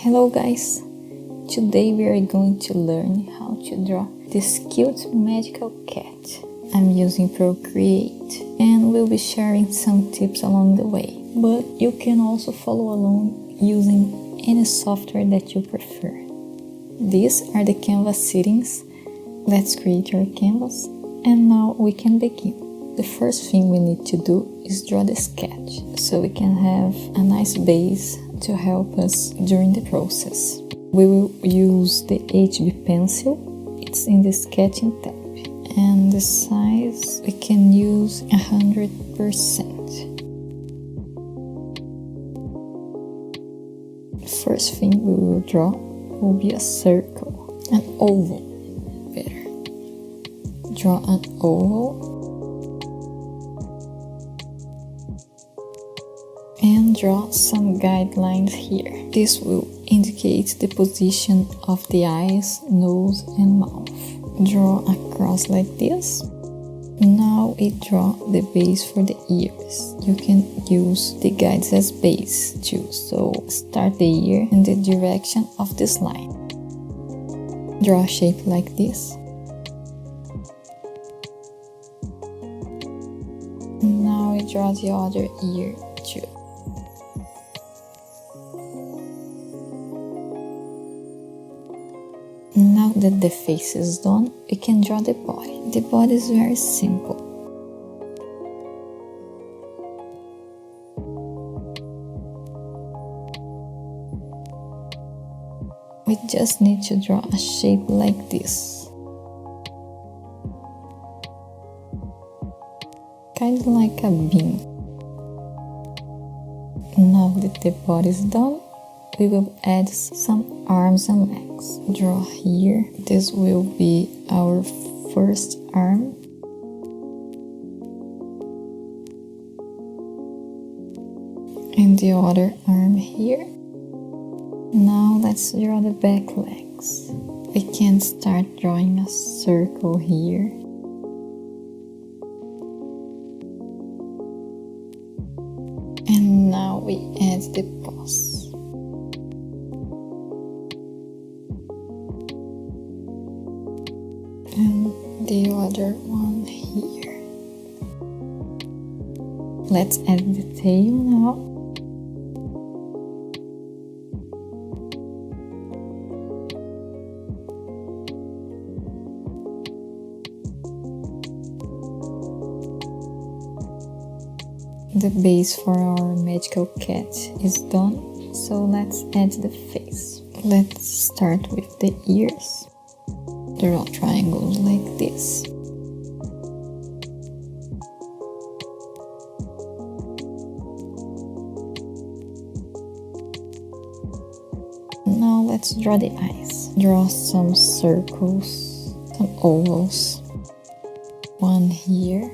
Hello guys! Today we are going to learn how to draw this cute magical cat. I'm using Procreate and we'll be sharing some tips along the way. But you can also follow along using any software that you prefer. These are the canvas settings. Let's create our canvas and now we can begin. The first thing we need to do is draw the sketch so we can have a nice base to help us during the process. We will use the HB pencil. It's in the sketching tab. And the size we can use 100%. First thing we will draw will be a circle, an oval, better. Draw an oval and draw some guidelines here. This will indicate the position of the eyes, nose and mouth. Draw across like this. Now we draw the base for the ears. You can use the guides as base too, so start the ear in the direction of this line. Draw a shape like this. Now we draw the other ear too. Now that the face is done, we can draw the body. The body is very simple. We just need to draw a shape like this. Kind of like a bean. Now that the body is done, we will add some arms and legs. Draw here. This will be our first arm. And the other arm here. Now let's draw the back legs. We can start drawing a circle here. And now we add the paws. And the other one here. Let's add the tail now. The base for our magical cat is done, so let's add the face. Let's start with the ears. Draw triangles like this. Now let's draw the eyes. Draw some circles, some ovals. One here.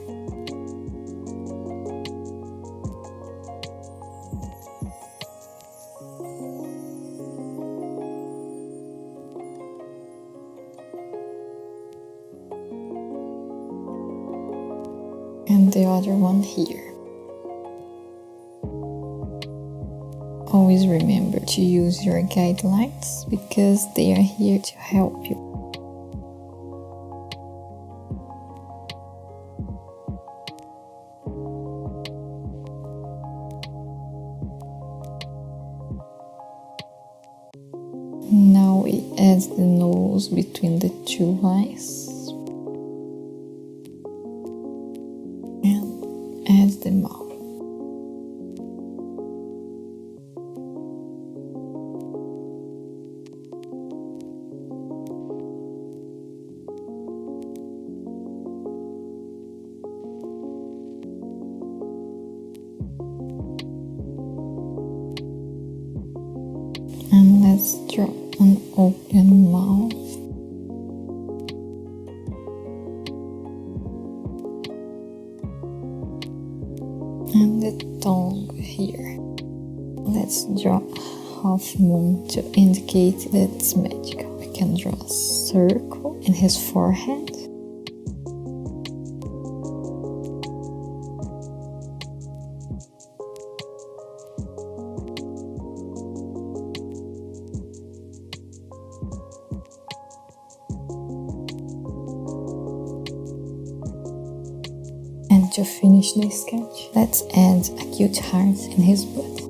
And the other one here. Always remember to use your guidelines because they are here to help you. Now we add the nose between the two eyes. Add the mouth. And let's draw an open mouth. And the tongue here. Let's draw a half moon to indicate that it's magical. We can draw a circle in his forehead. to finish the sketch. Let's add a cute heart in his butt.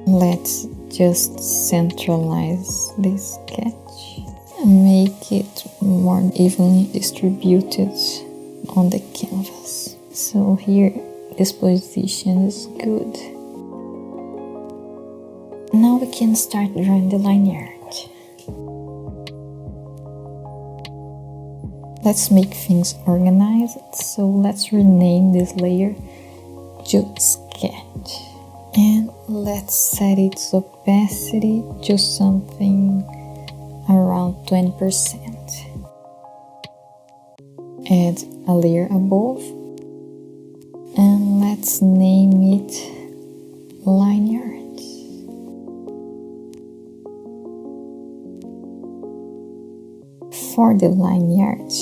Let's just centralize this sketch and make it more evenly distributed on the canvas. So here, this position is good. Now we can start drawing the line art. Let's make things organized, so let's rename this layer to Sketch. And let's set its opacity to something around 20%. Add a layer above and let's name it Lineart. For the Lineart,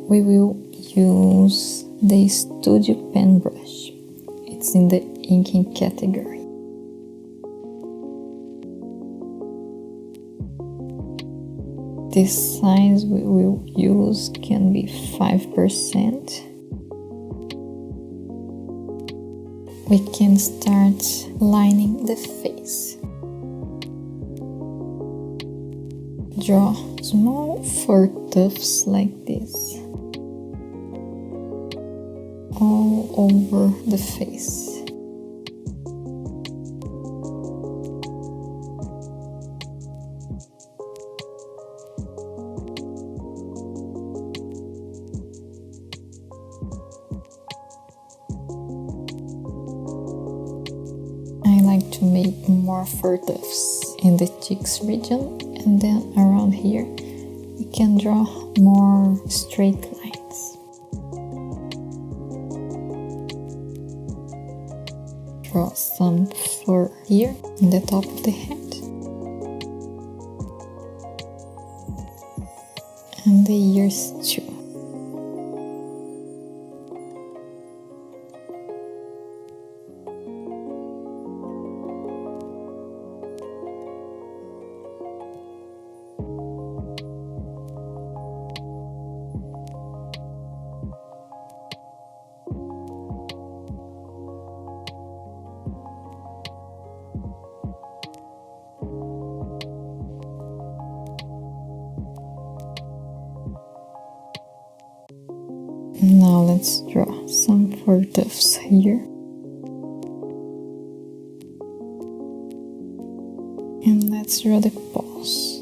we will use the Studio Pen brush. It's in the inking category. The size we will use can be 5%. We can start lining the face. Draw small fur tufts like this all over the face. I like to make more fur tufts in the cheeks region, and then around here we can draw more straight lines. Draw some fur here in the top of the head and the ears too. Now let's draw some fur tufts here. And let's draw the paws.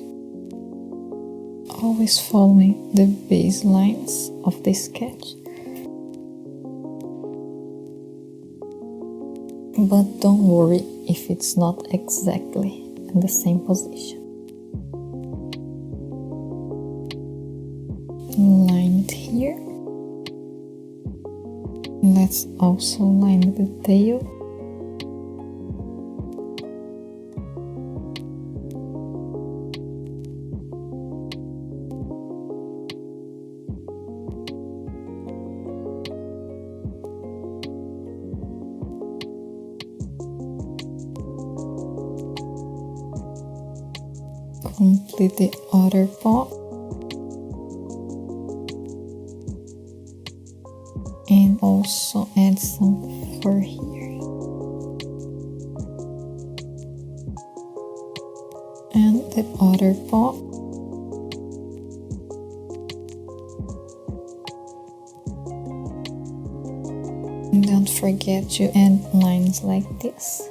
Always following the baselines of the sketch. But don't worry if it's not exactly in the same position. Line it here. Let's also line the tail. Complete the other paw. And also add some fur here. And the other paw. And don't forget to add lines like this.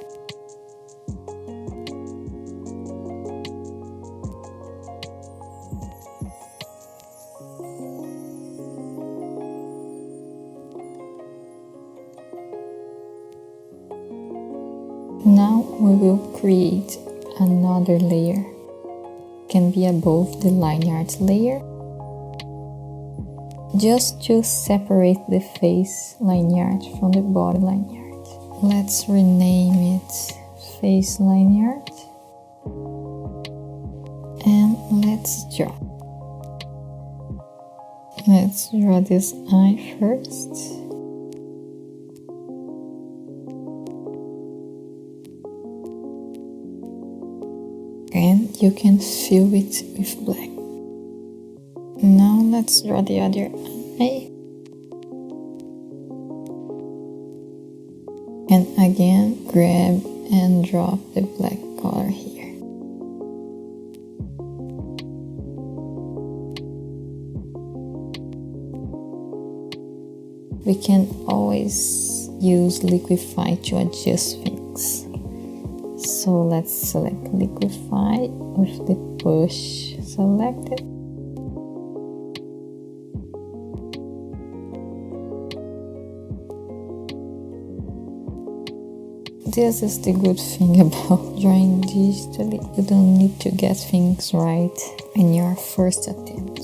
Now we will create another layer. Can be above the Lineart layer, just to separate the face Lineart from the body Lineart. Let's rename it Face Lineart and let's draw. Let's draw this eye first. you can fill it with black. Now let's draw the other eye. And again, grab and drop the black color here. We can always use liquify to adjust things. So let's select liquify with the push selected. This is the good thing about drawing digitally. You don't need to get things right in your first attempt.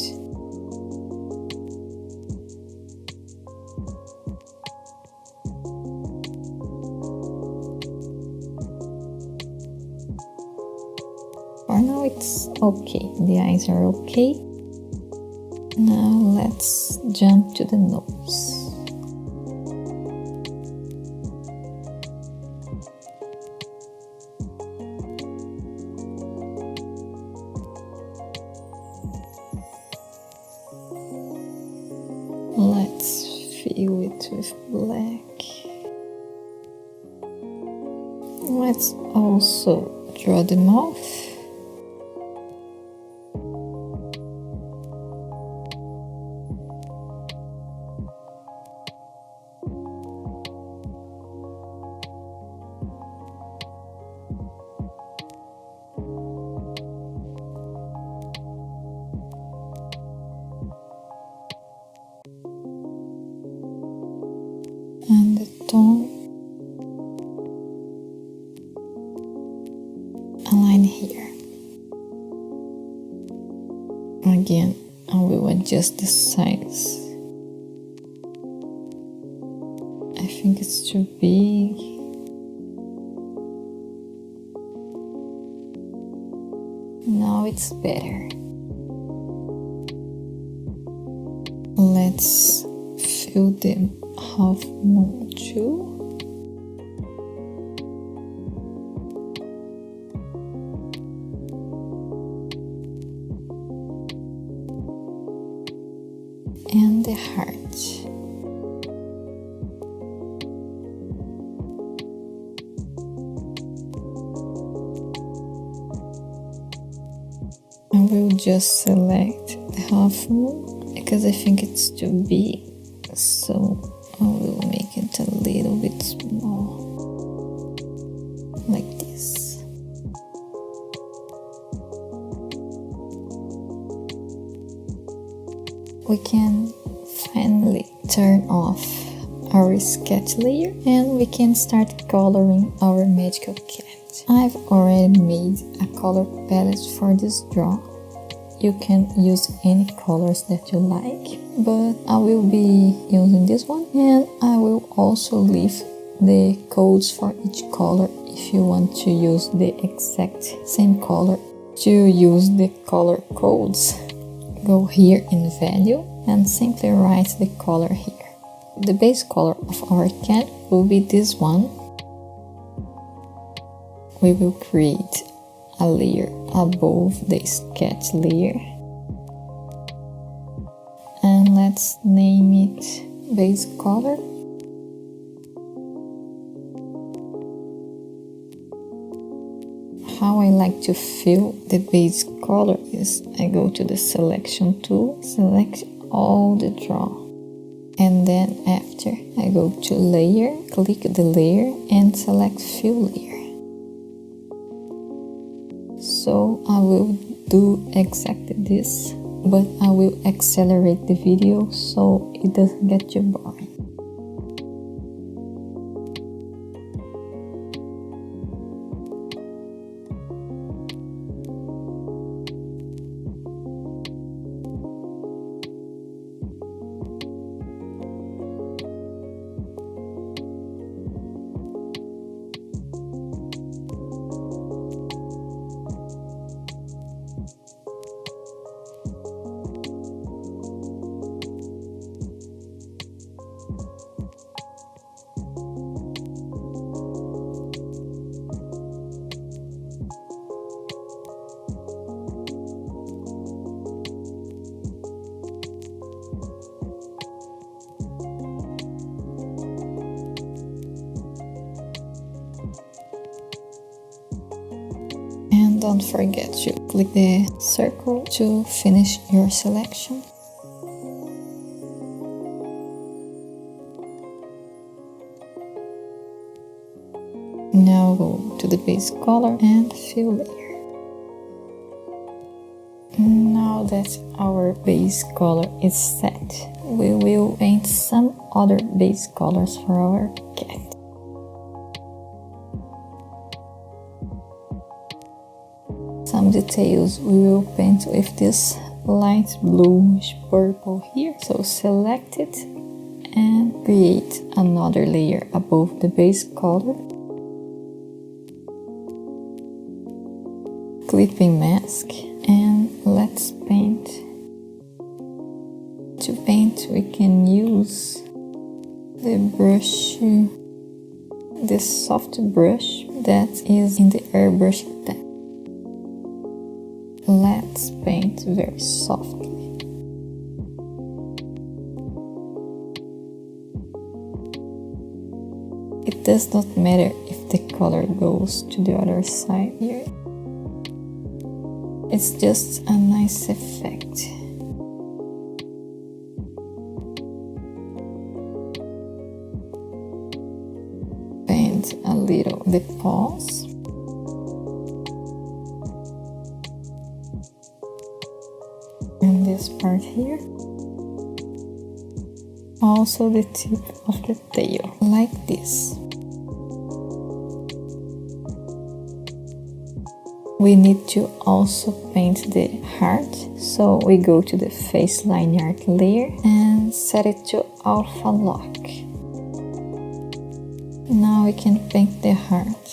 For now it's okay, the eyes are okay. Now let's jump to the nose. Let's fill it with black. Let's also draw the mouth. And the tone, align here. Again, I will adjust the size. I think it's too big. Now it's better. Let's fill the half moon too. And the heart. I will just select the half moon because I think it's too big, so I will make it a little bit small, like this. We can finally turn off our sketch layer and we can start coloring our magical cat. I've already made a color palette for this draw. You can use any colors that you like, but I will be using this one, and I will also leave the codes for each color if you want to use the exact same color. To use the color codes, go here in value and simply write the color here. The base color of our cat will be this one. We will create a layer above the sketch layer and let's name it base color. How I like to fill the base color is I go to the selection tool, select all the draw, and then after I go to layer, click the layer and select fill layer. So I will do exactly this, but I will accelerate the video so it doesn't get too boring. don't forget to click the circle to finish your selection. Now go to the base color and fill layer. Now that our base color is set, we will paint some other base colors for our cat. Some details we will paint with this light bluish purple here. So select it and create another layer above the base color. Clipping mask, and let's paint. To paint we can use the brush, this soft brush that is in the airbrush tab. Let's paint very softly. It does not matter if the color goes to the other side here. It's just a nice effect. Paint a little the paws. And this part here. Also the tip of the tail, like this. We need to also paint the heart, so we go to the face lineart layer and set it to alpha lock. Now we can paint the heart.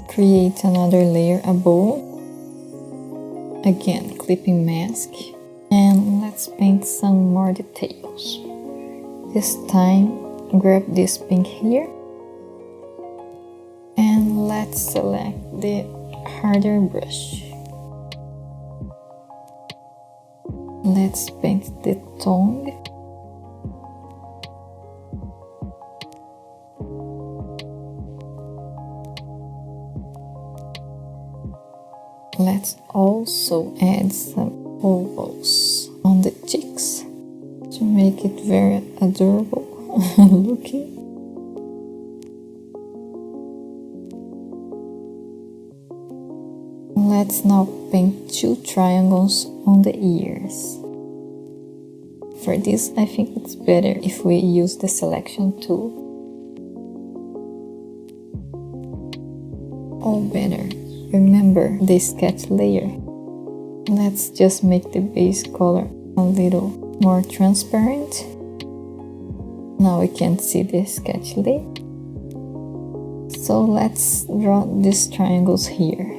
Create another layer above. Again, clipping mask. And let's paint some more details. This time, grab this pink here and let's select the harder brush. Let's paint the tongue. Let's also add some ovals on the cheeks to make it very adorable looking. Let's now paint two triangles on the ears. For this, I think it's better if we use the selection tool. Or better, remember the sketch layer. Let's just make the base color a little more transparent. Now we can see the sketch layer. So let's draw these triangles here.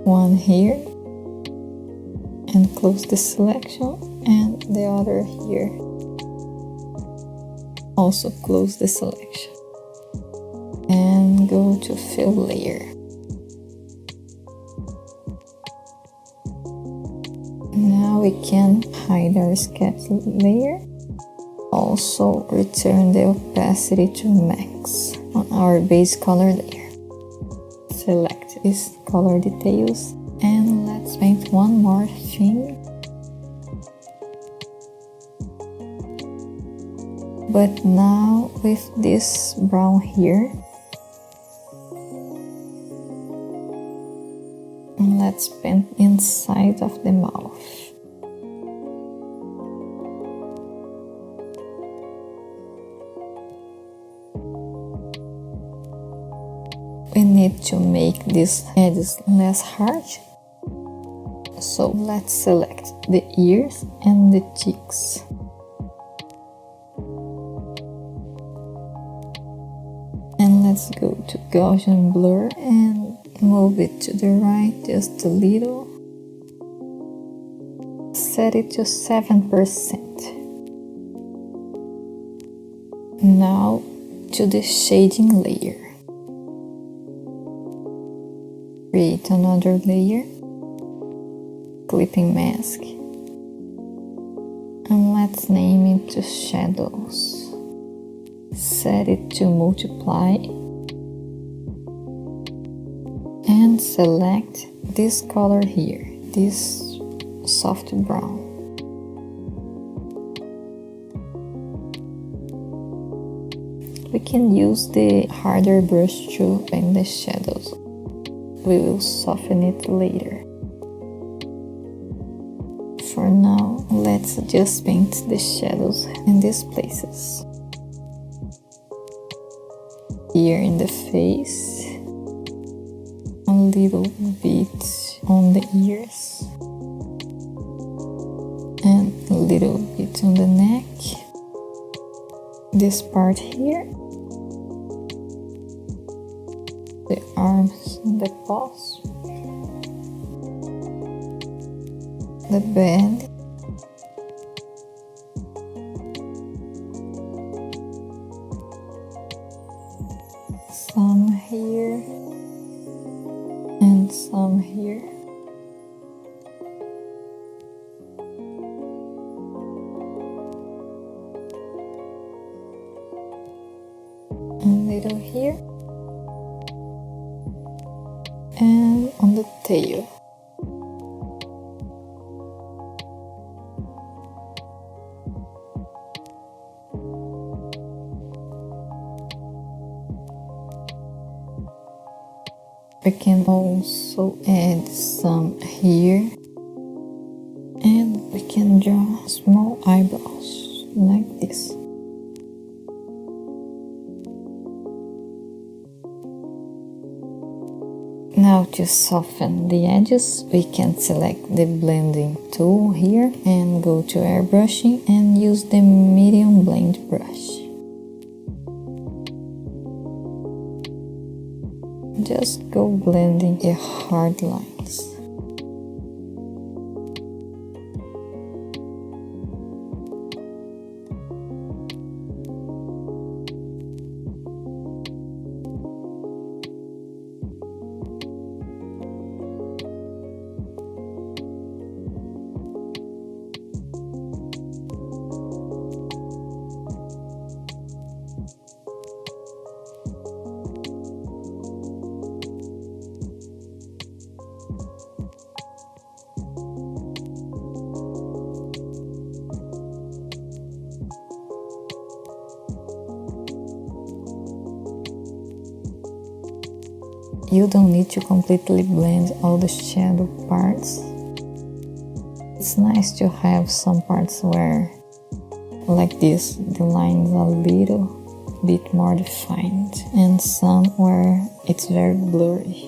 One here, and close the selection, and the other here. Also close the selection. And go to fill layer. Now we can hide our sketch layer. Also return the opacity to max on our base color layer. Select these color details and let's paint one more thing. But now with this brown here. Let's paint inside of the mouth. We need to make these edges less harsh. So let's select the ears and the cheeks. And let's go to Gaussian blur and move it to the right just a little. Set it to 7%. Now to the shading layer. Create another layer. Clipping mask. And let's name it to shadows. Set it to multiply and select this color here, this soft brown. We can use the harder brush tool in the shadows. We will soften it later. For now, let's just paint the shadows in these places. Here in the face, a little bit on the ears, and a little bit on the neck. This part here, the arms and the paws, the belly, some here and some here. A little here and on the tail. We can also add some here, and we can draw small eyebrows like this. Now to soften the edges, we can select the blending tool here and go to airbrushing and use the medium blend brush. Just go blending the hard lines. You don't need to completely blend all the shadow parts. It's nice to have some parts where, like this, the lines are a little bit more defined, and some where it's very blurry.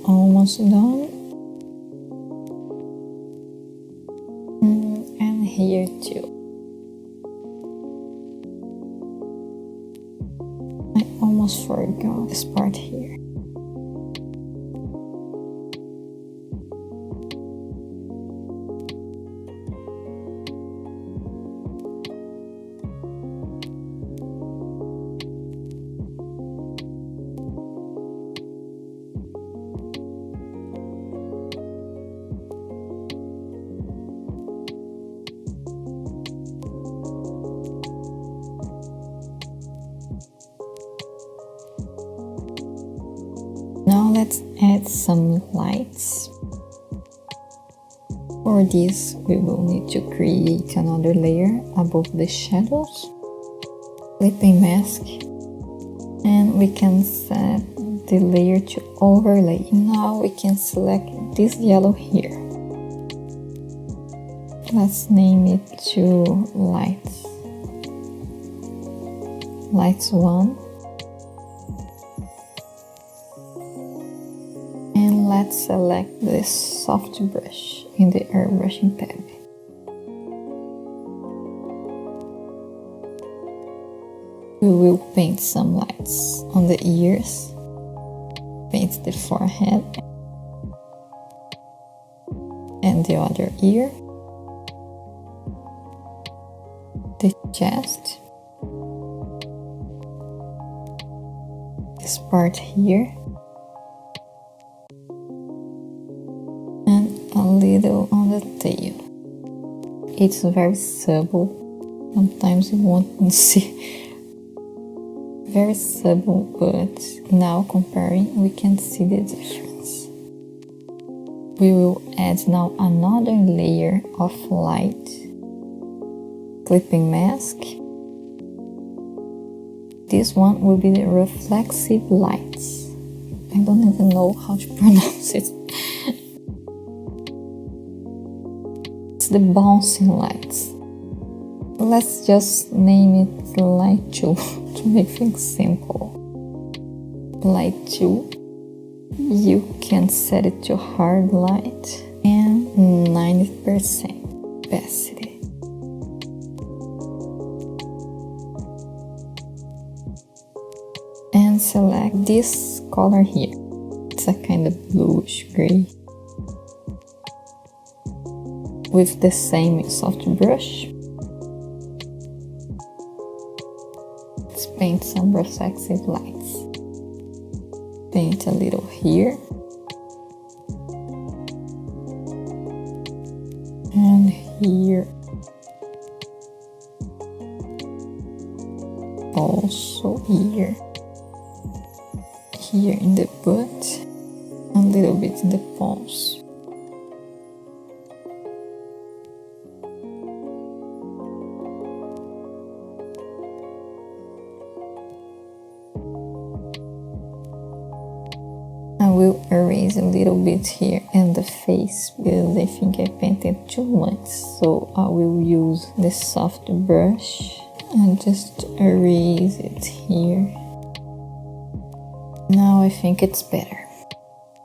Almost done. And here too. I almost forgot this part here. Now let's add some lights. For this, we will need to create another layer above the shadows. Clipping mask, and we can set the layer to overlay. Now we can select this yellow here Let's name it to lights. Lights 1. And let's select this soft brush in the airbrushing tab. We will paint some lights on the ears, paint the forehead and the other ear, the chest, this part here, and a little on the tail. It's very subtle, sometimes you won't see. Very subtle, but now comparing we can see the difference. We will add now another layer of light, clipping mask. This one will be the reflexive lights. I don't even know how to pronounce it. It's the bouncing lights. Let's just name it light 2 to make things simple. Light 2. You can set it to hard light and 90% opacity. And select this color here. It's a kind of bluish gray. With the same soft brush, let's paint some reflexive lights. Paint a little here and here, also here in the butt, a little bit in the palms. I will erase a little bit here in the face because I think I painted too much, so I will use the soft brush and just erase it here. Now I think it's better.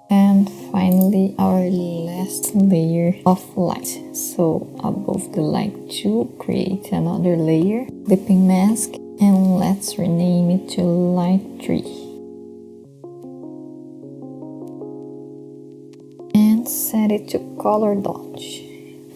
And finally our last layer of light. So above the light 2, create another layer, clipping mask, and let's rename it to light 3. Set it to color dodge,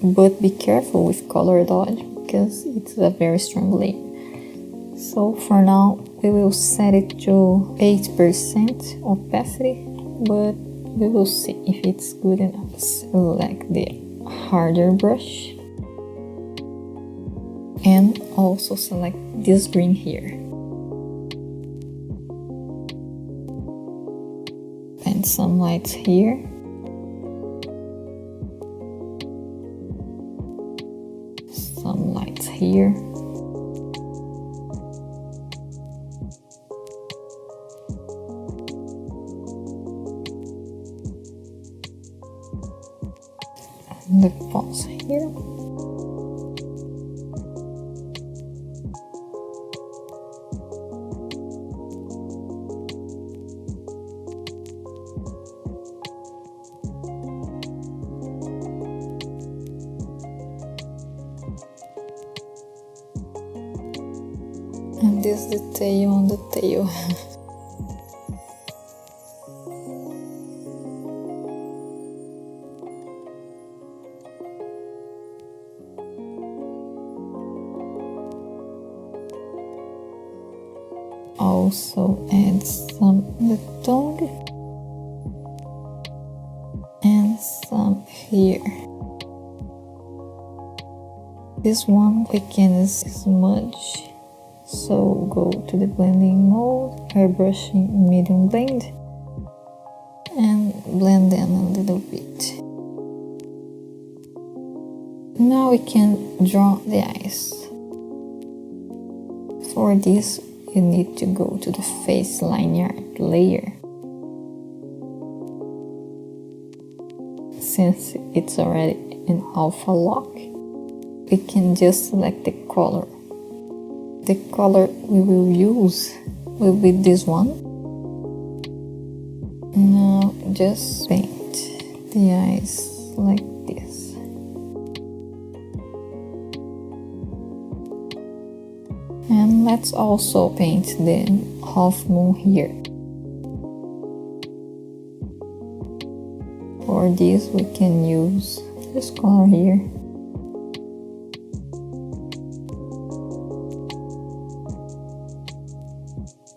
but be careful with color dodge because it's a very strong layer. So for now we will set it to 8% opacity, but we will see if it's good enough. Select the harder brush and also select this green here. Paint some lights here. Some lights here. And the palms here. And this is the tail on the tail. Also add some on the tongue and some here. This one we can smudge. So go to the blending mode, airbrushing medium blend, and blend them a little bit. Now we can draw the eyes. For this you need to go to the face Lineart layer. Since it's already in alpha lock, we can just select the color. The color we will use will be this one. Now just paint the eyes like this. And let's also paint the half moon here. For this we can use this color here.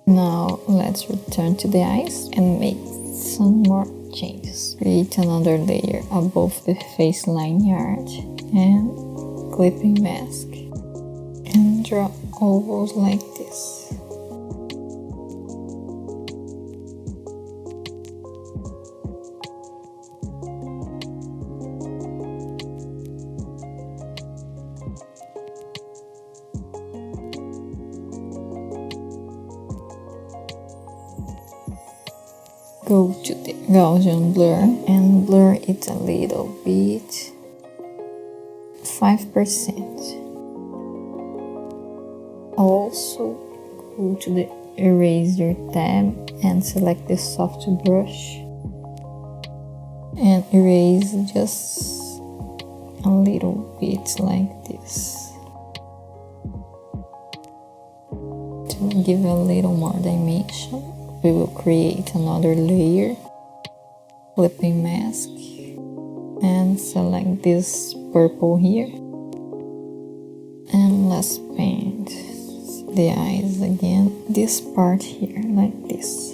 Now let's return to the eyes and make some more changes. Create another layer above the face Lineart and clipping mask and draw ovals like this. Go to the Gaussian blur and blur it a little bit, 5%. Also go to the eraser tab and select the soft brush and erase just a little bit like this to give a little more dimension. We will create another layer, clipping mask, and select this purple here. And let's paint the eyes again, this part here, like this.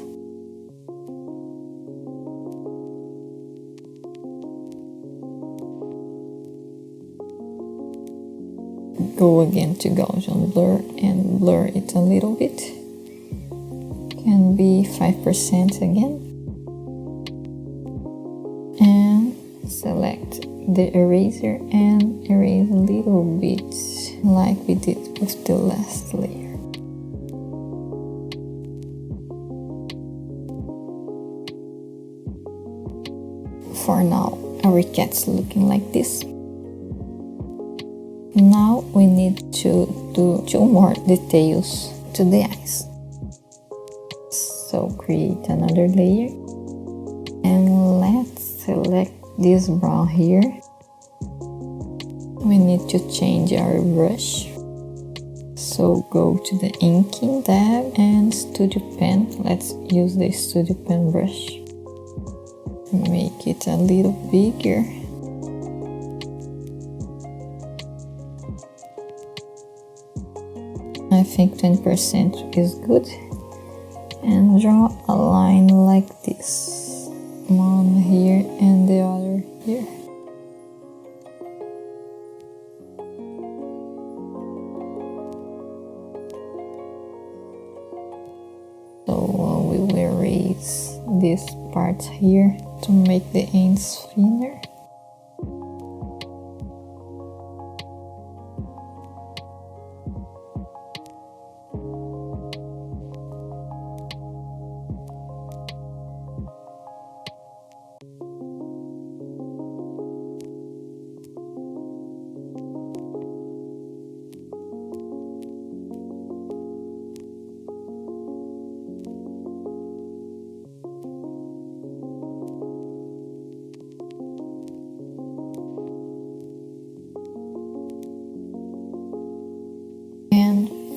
Go again to Gaussian blur and blur it a little bit. Can be 5% again, and select the eraser and erase a little bit like we did with the last layer. For now, our cat's looking like this. Now we need to do 2 more details to the eyes. So create another layer and let's select this brown here. We need to change our brush. So go to the inking tab and studio pen. Let's use the studio pen brush. Make it a little bigger. I think 10% is good. And draw a line like this, one here and the other here. So we will erase this part here to make the ends thinner.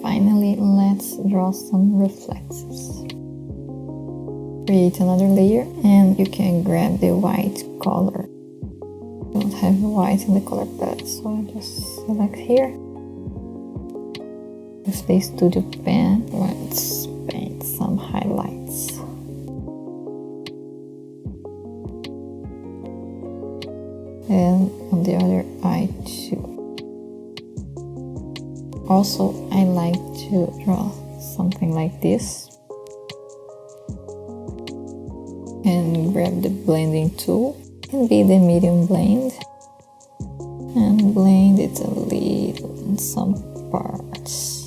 Finally, let's draw some reflexes. Create another layer and you can grab the white color. I don't have white in the color palette, so I just select here. With the studio pen, let's paint some highlights. And on the other eye too. Also, I like to draw something like this and grab the blending tool and be the medium blend and blend it a little in some parts.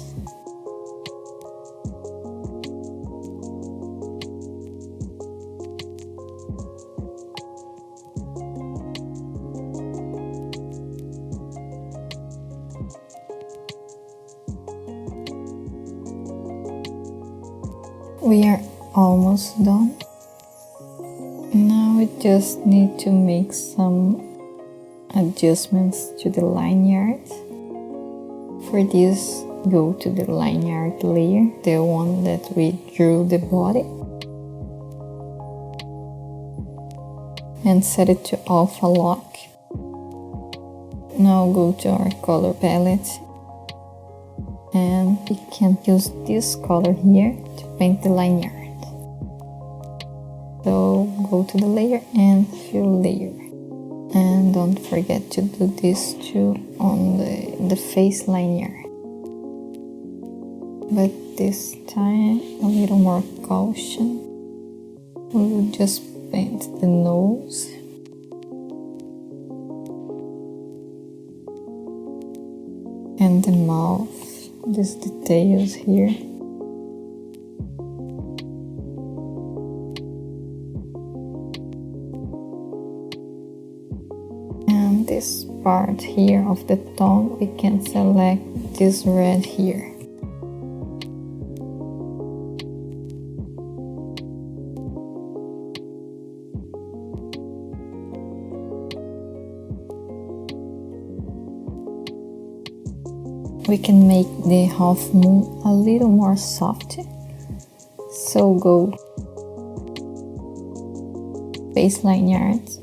We are almost done. Now we just need to make some adjustments to the Lineart. For this, go to the Lineart layer, the one that we drew the body, and set it to alpha lock. Now go to our color palette, and we can use this color here to paint the Lineart. So go to the layer and fill layer. And don't forget to do this too on the face Lineart. But this time, a little more caution. We will just paint the nose. And the mouth, these details here. And this part here of the tone, we can select this red here. We can make the half moon a little more soft. So go face Lineart,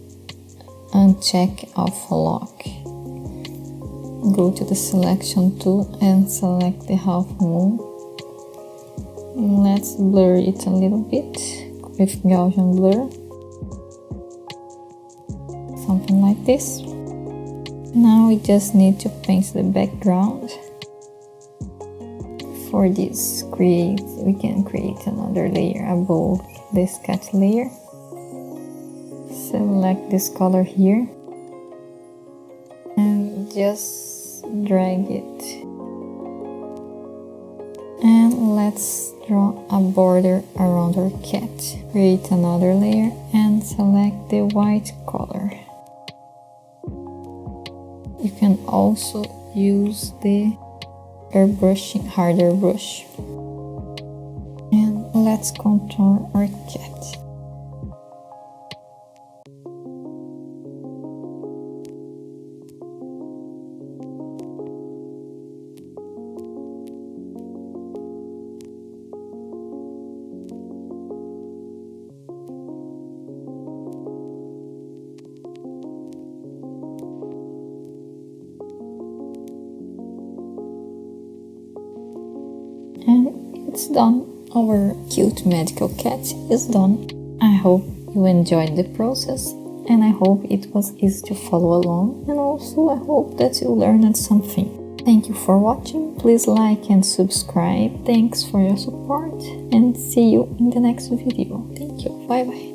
uncheck alpha lock. Go to the selection tool and select the half moon. Let's blur it a little bit with Gaussian blur. Something like this. Now we just need to paint the background. For this, we can create another layer above the sketch layer. Select this color here and just drag it. And let's draw a border around our cat. Create another layer and select the white color. You can also use the airbrushing harder brush. And let's contour our cat. And it's done. Our cute magical cat is done. I hope you enjoyed the process, and I hope it was easy to follow along, and also I hope that you learned something. Thank you for watching. Please like and subscribe. Thanks for your support, and see you in the next video. Thank you. Bye bye.